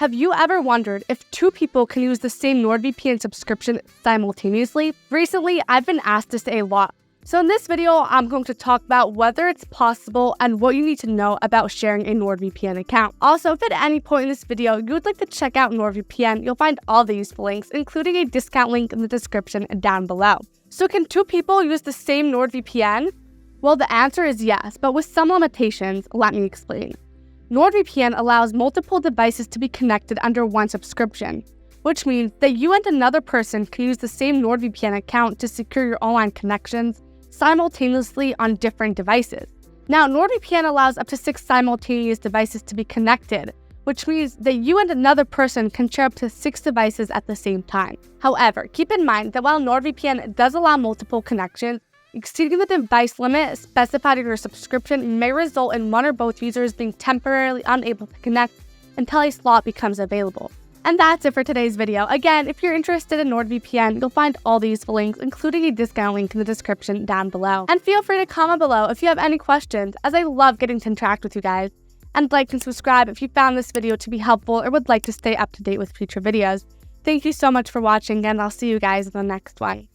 Have you ever wondered if two people can use the same NordVPN subscription simultaneously? Recently, I've been asked this a lot. So in this video, I'm going to talk about whether it's possible and what you need to know about sharing a NordVPN account. Also, if at any point in this video you would like to check out NordVPN, you'll find all the useful links, including a discount link in the description down below. So can two people use the same NordVPN? Well, the answer is yes, but with some limitations. Let me explain. NordVPN allows multiple devices to be connected under one subscription, which means that you and another person can use the same NordVPN account to secure your online connections simultaneously on different devices. Now, NordVPN allows up to 6 simultaneous devices to be connected, which means that you and another person can share up to 6 devices at the same time. However, keep in mind that while NordVPN does allow multiple connections, exceeding the device limit specified in your subscription may result in one or both users being temporarily unable to connect until a slot becomes available. And that's it for today's video. Again, if you're interested in NordVPN, you'll find all the useful links, including a discount link in the description down below. And feel free to comment below if you have any questions, as I love getting to interact with you guys. And like and subscribe if you found this video to be helpful or would like to stay up to date with future videos. Thank you so much for watching, and I'll see you guys in the next one.